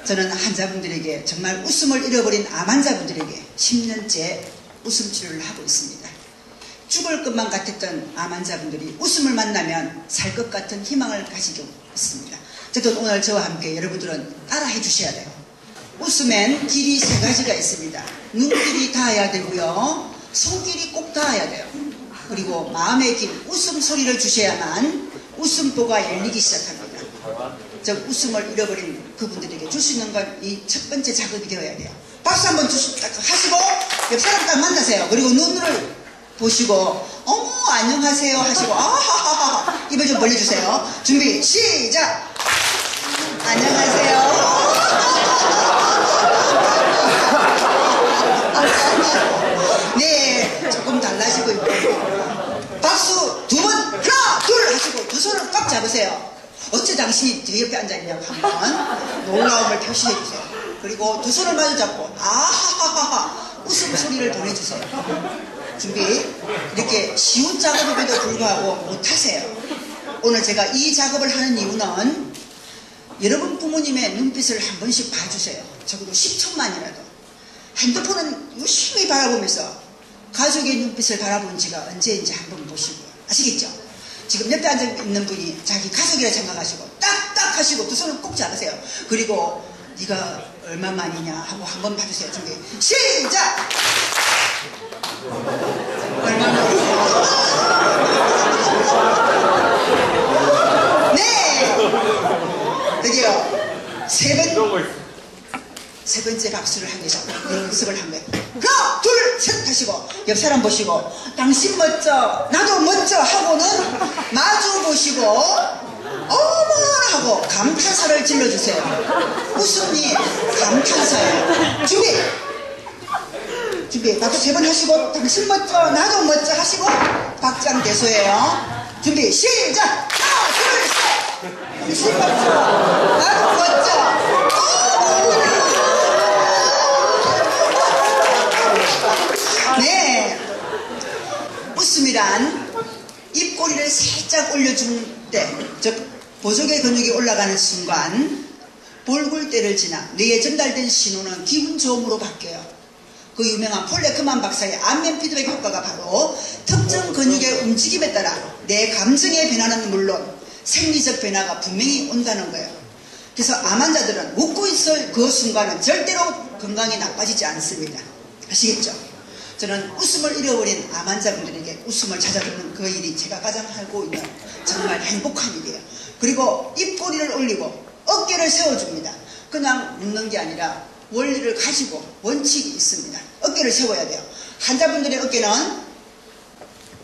저는 환자분들에게 정말 웃음을 잃어버린 암 환자분들에게 10년째 웃음 치료를 하고 있습니다. 죽을 것만 같았던 암 환자분들이 웃음을 만나면 살 것 같은 희망을 가지고 있습니다. 저도 오늘 저와 함께 여러분들은 따라해 주셔야 돼요. 웃음엔 길이 3가지가 있습니다. 눈길이 닿아야 되고요. 손길이 꼭 닿아야 돼요. 그리고 마음의 길, 웃음소리를 주셔야만 웃음보가 열리기 시작합니다. 저 웃음을 잃어버린 그분들에게 줄 수 있는 건 이 첫 번째 작업이 되어야 돼요. 박수 한번 하시고 옆 사람 딱 만나세요. 그리고 눈을 보시고 어머 안녕하세요 하시고 아하하하 입을 좀 벌려주세요. 준비 시작. 안녕하세요. 네, 조금 달라지고 있고 박수 2번 하나 둘 하시고 두 손을 꽉 잡으세요. 어째 당신이 제 옆에 앉아있냐고 한번 놀라움을 표시해 주세요. 그리고 두 손을 마주 잡고 아하하하 웃음소리를 보내주세요. 준비. 이렇게 쉬운 작업임에도 불구하고 못하세요. 오늘 제가 이 작업을 하는 이유는 여러분 부모님의 눈빛을 한 번씩 봐주세요. 적어도 10초만이라도. 핸드폰은 유심히 바라보면서 가족의 눈빛을 바라본 지가 언제인지 한번 보시고요. 아시겠죠? 지금 옆에 앉아있는 분이 자기 가족이라 생각하시고 딱딱 하시고 두 손을 꼭 잡으세요. 그리고 네가 얼마만이냐 하고 한번 봐주세요. 준비 시작. 얼마만이세요? 네 드디어 세 번째 박수를 하기 위해서 연습을 한 거예요. 하나 둘 셋 하시고 옆 사람 보시고 당신 멋져 나도 멋져 하고는 마주 보시고 어머나 하고 감탄사를 질러주세요. 웃음이 감탄사예요. 준비 박수 3번 하시고 당신 멋져 나도 멋져 하시고 박장대소예요. 준비 시작. 하나 둘 셋 당신 멋져 나도 멋져 네, 웃음이란 입꼬리를 살짝 올려준 때, 즉 보조개 근육이 올라가는 순간 볼굴대를 지나 뇌에 전달된 신호는 기분 좋음으로 바뀌어요. 그 유명한 폴 레크만 박사의 안면 피드백 효과가 바로 특정 근육의 움직임에 따라 내 감정의 변화는 물론 생리적 변화가 분명히 온다는 거예요. 그래서 암 환자들은 웃고 있을 그 순간은 절대로 건강이 나빠지지 않습니다. 아시겠죠? 저는 웃음을 잃어버린 암 환자분들에게 웃음을 찾아주는 그 일이 제가 가장 하고 있는 정말 행복한 일이에요. 그리고 입꼬리를 올리고 어깨를 세워줍니다. 그냥 웃는 게 아니라 원리를 가지고 원칙이 있습니다. 어깨를 세워야 돼요. 환자분들의 어깨는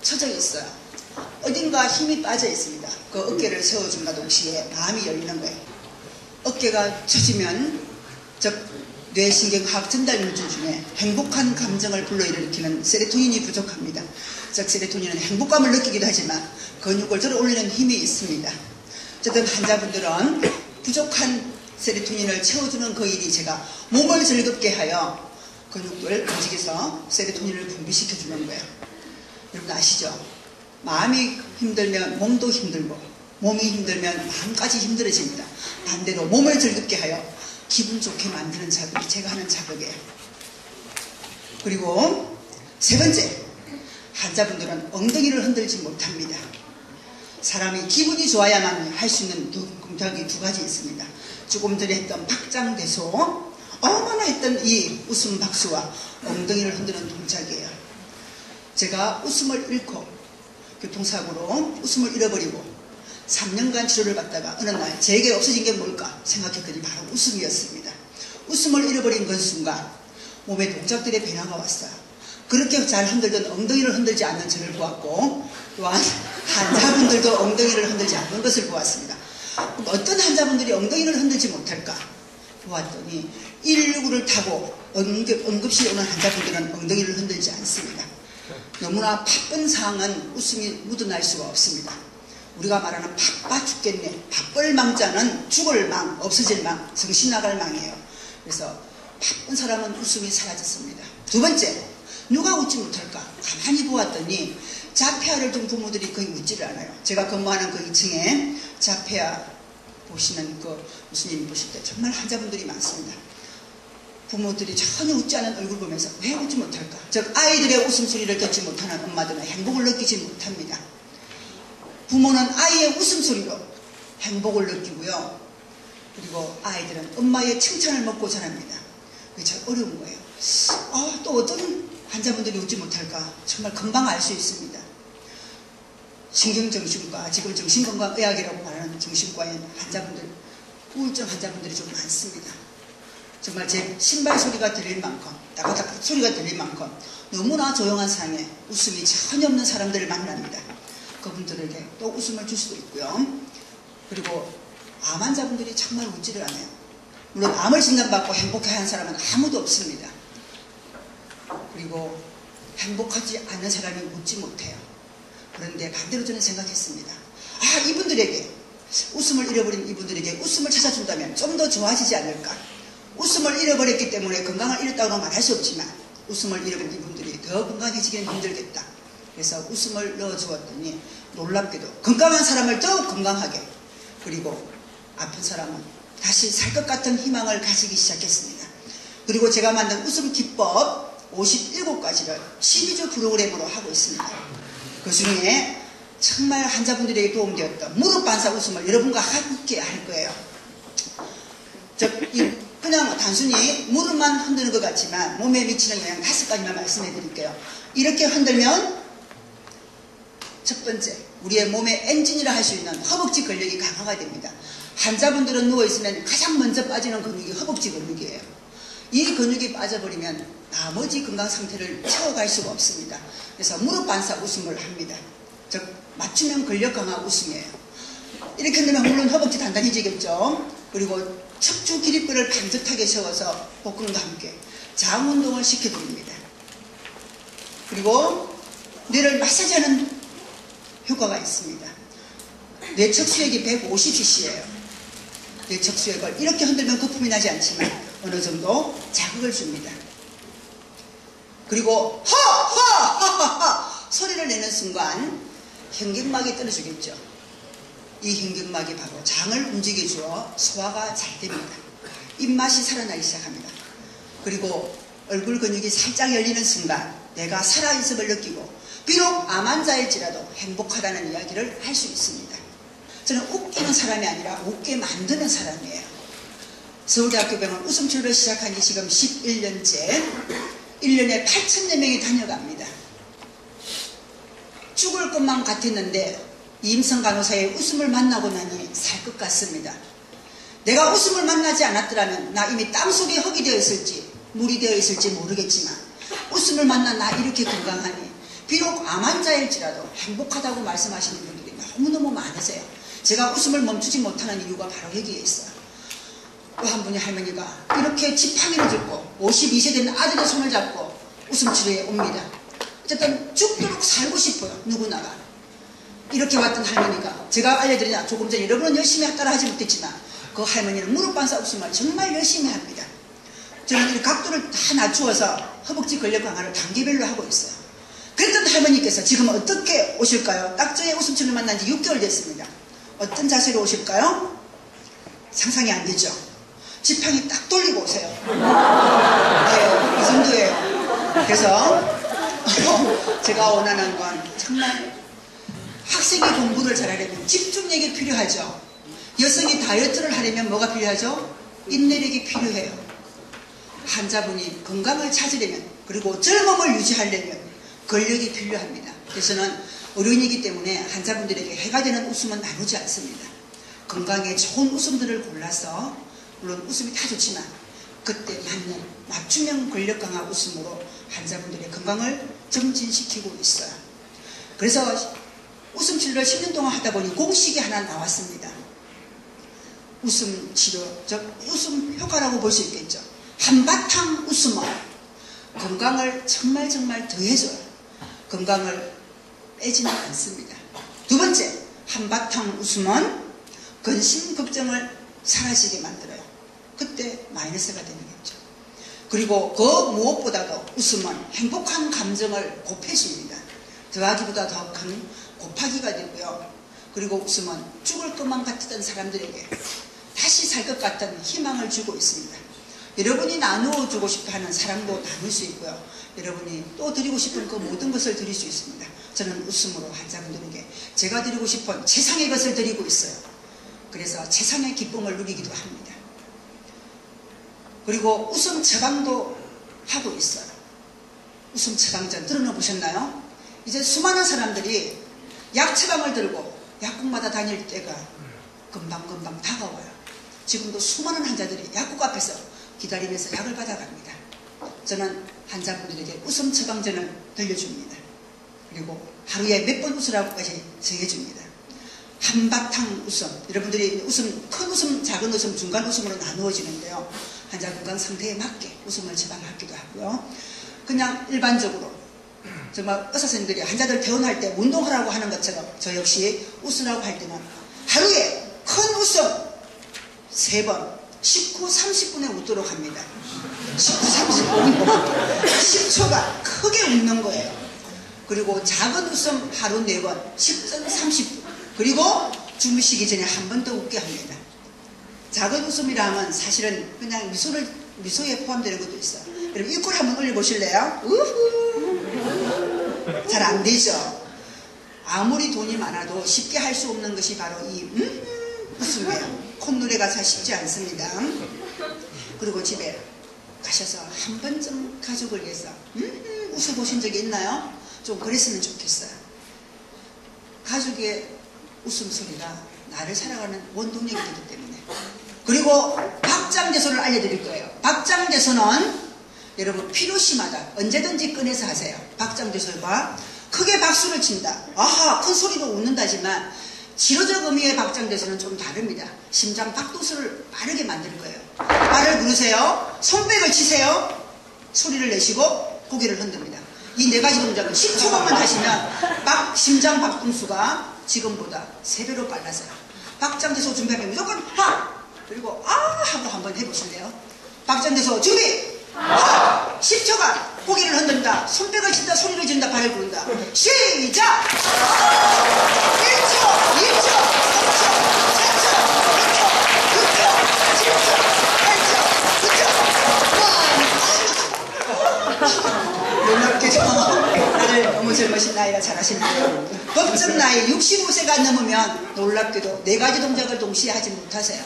처져 있어요. 어딘가 힘이 빠져 있습니다. 그 어깨를 세워준다 동시에 마음이 열리는 거예요. 어깨가 처지면 즉 뇌신경학 전달물질 중에 행복한 감정을 불러일으키는 세로토닌이 부족합니다. 즉 세로토닌은 행복감을 느끼기도 하지만 근육을 들어올리는 힘이 있습니다. 어쨌든 환자분들은 부족한 세로토닌을 채워주는 그 일이 제가 몸을 즐겁게 하여 근육을 움직여서 세로토닌을 분비시켜주는 거예요. 여러분 아시죠? 마음이 힘들면 몸도 힘들고 몸이 힘들면 마음까지 힘들어집니다. 반대로 몸을 즐겁게 하여 기분 좋게 만드는 작업이 제가 하는 작업이에요. 그리고 세 번째, 환자분들은 엉덩이를 흔들지 못합니다. 사람이 기분이 좋아야만 할 수 있는 동작이 2가지 있습니다. 조금 전에 했던 박장대소, 어머나 했던 이 웃음 박수와 엉덩이를 흔드는 동작이에요. 제가 웃음을 잃고 교통사고로 웃음을 잃어버리고 3년간 치료를 받다가 어느 날 제게 없어진 게 뭘까 생각했더니 바로 웃음이었습니다. 웃음을 잃어버린 그 순간 몸의 동작들의 변화가 왔어요. 그렇게 잘 흔들던 엉덩이를 흔들지 않는 저를 보았고 또한 환자분들도 엉덩이를 흔들지 않는 것을 보았습니다. 어떤 환자분들이 엉덩이를 흔들지 못할까 보았더니 119를 타고 응급실에 오는 환자분들은 엉덩이를 흔들지 않습니다. 너무나 바쁜 상황은 웃음이 묻어날 수가 없습니다. 우리가 말하는 바빠 죽겠네, 바쁠 망자는 죽을 망, 없어질 망, 정신 나갈 망이에요. 그래서 바쁜 사람은 웃음이 사라졌습니다. 2번째, 누가 웃지 못할까? 가만히 보았더니 자폐아를 둔 부모들이 거의 웃지를 않아요. 제가 근무하는 그 2층에 자폐아 보시는 그 교수님 보실 때 정말 환자분들이 많습니다. 부모들이 전혀 웃지 않은 얼굴 보면서 왜 웃지 못할까? 즉 아이들의 웃음소리를 듣지 못하는 엄마들은 행복을 느끼지 못합니다. 부모는 아이의 웃음소리로 행복을 느끼고요. 그리고 아이들은 엄마의 칭찬을 먹고 자랍니다. 그게 참 어려운 거예요. 또 어떤 환자분들이 웃지 못할까? 정말 금방 알 수 있습니다. 신경정신과, 지금 정신건강의학이라고 말하는 정신과에 환자분들, 우울증 환자분들이 좀 많습니다. 정말 제 신발 소리가 들릴 만큼, 따가닥 소리가 들릴 만큼 너무나 조용한 상황에 웃음이 전혀 없는 사람들을 만납니다. 그분들에게 또 웃음을 줄 수도 있고요. 그리고 암 환자분들이 정말 웃지를 않아요. 물론 암을 진단받고 행복해하는 사람은 아무도 없습니다. 그리고 행복하지 않는 사람이 웃지 못해요. 그런데 반대로 저는 생각했습니다. 이분들에게, 웃음을 잃어버린 이분들에게 웃음을 찾아준다면 좀 더 좋아지지 않을까. 웃음을 잃어버렸기 때문에 건강을 잃었다고 말할 수 없지만 웃음을 잃어버린 이분들이 더 건강해지기는 힘들겠다. 그래서 웃음을 넣어주었더니 놀랍게도 건강한 사람을 더욱 건강하게, 그리고 아픈 사람은 다시 살 것 같은 희망을 가지기 시작했습니다. 그리고 제가 만든 웃음 기법 57가지를 12주 프로그램으로 하고 있습니다. 그 중에 정말 환자분들에게 도움되었던 무릎 반사 웃음을 여러분과 함께 할 거예요. 그냥 단순히 무릎만 흔드는 것 같지만 몸에 미치는 영향 5가지만 말씀해 드릴게요. 이렇게 흔들면 첫 번째, 우리의 몸의 엔진이라 할 수 있는 허벅지 근력이 강화가 됩니다. 환자분들은 누워있으면 가장 먼저 빠지는 근육이 허벅지 근육이에요. 이 근육이 빠져버리면 나머지 건강 상태를 채워갈 수가 없습니다. 그래서 무릎 반사 웃음을 합니다. 즉 맞춤형 근력 강화 웃음이에요. 이렇게 흔들면 물론 허벅지 단단해지겠죠. 그리고 척추 기립근을 반듯하게 세워서 복근과 함께 장 운동을 시켜드립니다. 그리고 뇌를 마사지하는 효과가 있습니다. 뇌 척수액이 150cc예요. 뇌 척수액을 이렇게 흔들면 거품이 나지 않지만 어느 정도 자극을 줍니다. 그리고 하하하하하 소리를 내는 순간 횡격막이 떨어지겠죠. 이 횡격막이 바로 장을 움직여주어 소화가 잘 됩니다. 입맛이 살아나기 시작합니다. 그리고 얼굴 근육이 살짝 열리는 순간 내가 살아있음을 느끼고 비록 암 환자일지라도 행복하다는 이야기를 할 수 있습니다. 저는 웃기는 사람이 아니라 웃게 만드는 사람이에요. 서울대학교 병원 웃음치료를 시작한 지 지금 11년째 1년에 8,000여 명이 다녀갑니다. 죽을 것만 같았는데 이임성 간호사의 웃음을 만나고 나니 살 것 같습니다. 내가 웃음을 만나지 않았더라면 나 이미 땅속에 흙이 되어 있을지 물이 되어 있을지 모르겠지만 웃음을 만나 나 이렇게 건강하니 비록 암 환자일지라도 행복하다고 말씀하시는 분들이 너무너무 많으세요. 제가 웃음을 멈추지 못하는 이유가 바로 여기에 있어요. 또 한 분이 할머니가 이렇게 지팡이를 짚고 52세 된 아들의 손을 잡고 웃음치료에 옵니다. 어쨌든 죽도록 살고 싶어요. 누구나가. 이렇게 왔던 할머니가 제가 알려드리나 조금 전에 여러분은 열심히 따라 하지 못했지만 그 할머니는 무릎 반사 웃음을 정말 열심히 합니다. 저는 이 각도를 다 낮추어서 허벅지 근력 강화를 단계별로 하고 있어요. 그랬던 할머니께서 지금 어떻게 오실까요? 딱 저의 웃음치료를 만난 지 6개월 됐습니다. 어떤 자세로 오실까요? 상상이 안 되죠? 지팡이 딱 돌리고 오세요. 네, 이 정도예요. 그래서 제가 원하는 건 정말 학생이 공부를 잘하려면 집중력이 필요하죠. 여성이 다이어트를 하려면 뭐가 필요하죠? 인내력이 필요해요. 환자분이 건강을 찾으려면 그리고 젊음을 유지하려면 근력이 필요합니다. 그래서 저는 의료인이기 때문에 환자분들에게 해가 되는 웃음은 나누지 않습니다. 건강에 좋은 웃음들을 골라서 물론 웃음이 다 좋지만 그때 맞는 맞춤형 근력 강화 웃음으로 환자분들의 건강을 정진시키고 있어요. 그래서 웃음 치료를 10년 동안 하다 보니 공식이 하나 나왔습니다. 웃음 치료, 즉 웃음 효과라고 볼 수 있겠죠. 한바탕 웃음은 건강을 정말 더해줘요. 건강을 빼지는 않습니다. 두 번째, 한바탕 웃음은 근심 걱정을 사라지게 만들어요. 그때 마이너스가 되는 거죠. 그리고 그 무엇보다도 웃음은 행복한 감정을 곱해줍니다. 더하기보다 더 큰 곱하기가 되고요. 그리고 웃음은 죽을 것만 같았던 사람들에게 다시 살 것 같은 희망을 주고 있습니다. 여러분이 나누어 주고 싶어 하는 사랑도 나눌 수 있고요. 여러분이 또 드리고 싶은 그 모든 것을 드릴 수 있습니다. 저는 웃음으로 환자분들에게 제가 드리고 싶은 최상의 것을 드리고 있어요. 그래서 최상의 기쁨을 누리기도 합니다. 그리고 웃음 처방도 하고 있어요. 웃음 처방전 들어보셨나요? 이제 수많은 사람들이 약 처방을 들고 약국마다 다닐 때가 금방금방 다가와요. 지금도 수많은 환자들이 약국 앞에서 기다리면서 약을 받아갑니다. 저는 환자분들에게 웃음 처방전을 들려줍니다. 그리고 하루에 몇 번 웃으라고까지 정해줍니다. 한바탕 웃음, 여러분들이 웃음, 큰 웃음, 작은 웃음, 중간 웃음으로 나누어지는데요. 환자 건강 상태에 맞게 웃음을 처방하기도 하고요. 그냥 일반적으로 정말 의사 선생님들이 환자들 퇴원할 때 운동하라고 하는 것처럼 저 역시 웃으라고 할 때는 하루에 큰 웃음 3번 19, 30분에 웃도록 합니다. 19, 30분 10초가 크게 웃는 거예요. 그리고 작은 웃음 하루 4번 10분, 30분 그리고 주무시기 전에 한 번 더 웃게 합니다. 작은 웃음이라면 사실은 그냥 미소에 포함되는 것도 있어요. 여러분 입꼬리 한번 올려보실래요? 우후 잘 안 되죠. 아무리 돈이 많아도 쉽게 할 수 없는 것이 바로 이 웃음이에요. 콧노래가 잘 쉽지 않습니다. 그리고 집에 가셔서 한 번쯤 가족을 위해서 웃어보신 적이 있나요? 좀 그랬으면 좋겠어요. 가족의 웃음소리가 나를 살아가는 원동력이 되기 때문에. 그리고 박장대소를 알려드릴 거예요. 박장대소는 여러분 필요시마다 언제든지 꺼내서 하세요. 박장대소가 크게 박수를 친다. 아하 큰 소리로 웃는다지만 치료적 의미의 박장대소는 좀 다릅니다. 심장 박도수를 빠르게 만들 거예요. 발을 구르세요. 손뼉을 치세요. 소리를 내시고 고개를 흔듭니다. 이 4가지 동작을 10초간만 하시면 심장 박동수가 지금보다 3배로 빨라져요. 박장대소 준비하면 무조건 하! 그리고 아! 하고 한번 해보실래요? 박장대소 준비! 하! 10초간 고개를 흔든다. 손뼉을 친다. 소리를 지른다. 발을 구른다. 시작! 1초! 2초! 3초! 4초! 5초! 6초! 7초! 8초! 9초! 놀랍게도 다들 너무 젊으신 나이가 잘하시는데요. 법정 나이 65세가 넘으면 놀랍게도 4가지 동작을 동시에 하지 못하세요.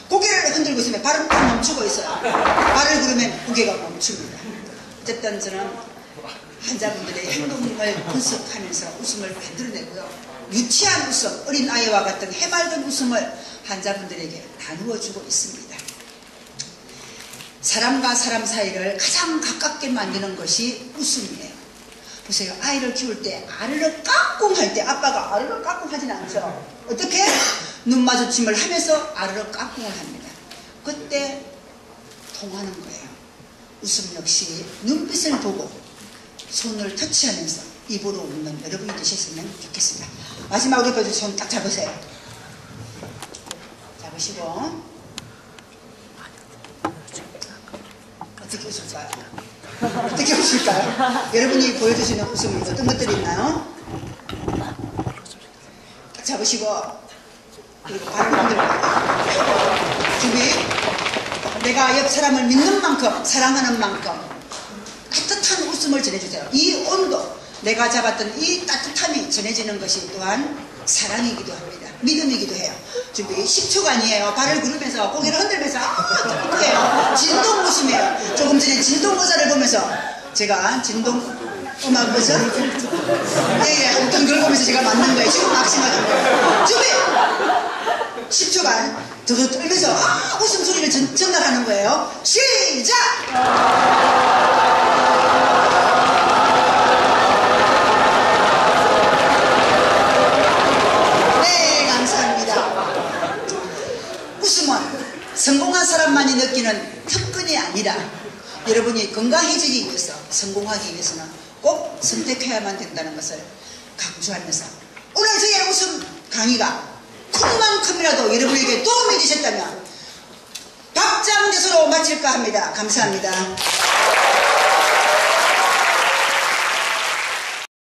고개를 흔들고 있으면 발은 딱 멈추고 있어요. 발을 구르면 고개가 멈춥니다. 어쨌든 저는 환자분들의 행동을 분석하면서 웃음을 만들어내고요. 유치한 웃음, 어린아이와 같은 해맑은 웃음을 환자분들에게 나누어주고 있습니다. 사람과 사람 사이를 가장 가깝게 만드는 것이 웃음이에요. 보세요. 아이를 키울 때 아르르 까꿍 할 때 아빠가 아르르 까꿍 하진 않죠. 어떻게? 눈 마주침을 하면서 아르르 까꿍을 합니다. 그때 통하는 거예요. 웃음 역시 눈빛을 보고 손을 터치하면서 입으로 웃는 여러분이 되셨으면 좋겠습니다. 마지막으로 펴준 손 딱 잡으세요. 잡으시고 어떻게 웃을까요? 어떻게 웃을까요? 여러분이 보여주시는 웃음이 어떤 것들이 있나요? 딱 잡으시고 그리고 발을 흔들고 준비. 내가 옆 사람을 믿는 만큼 사랑하는 만큼 따뜻한 웃음을 전해주세요. 이 온도 내가 잡았던 이 따뜻함이 전해지는 것이 또한 사랑이기도 합니다. 믿음이기도 해요. 준비 10초간이에요. 발을 구르면서 고개를 흔들면서 똑똑해요. 진동 웃음이에요. 조금 전에 진동 의사를 보면서 제가 진동 음악 의사 예, 아무튼 그걸 보면서 제가 맞는 거예요. 지금 막심하는 거예요. 준비 10초간 더 떨면서 웃음소리를 전달하는 거예요. 시작! 네, 감사합니다. 웃음은 성공한 사람만이 느끼는 특권이 아니라 여러분이 건강해지기 위해서 성공하기 위해서는 꼭 선택해야만 된다는 것을 강조하면서 오늘 저의 웃음 강의가 큰 만큼이라도 여러분에게 도움이 되셨다면 박장대소로 마칠까 합니다. 감사합니다.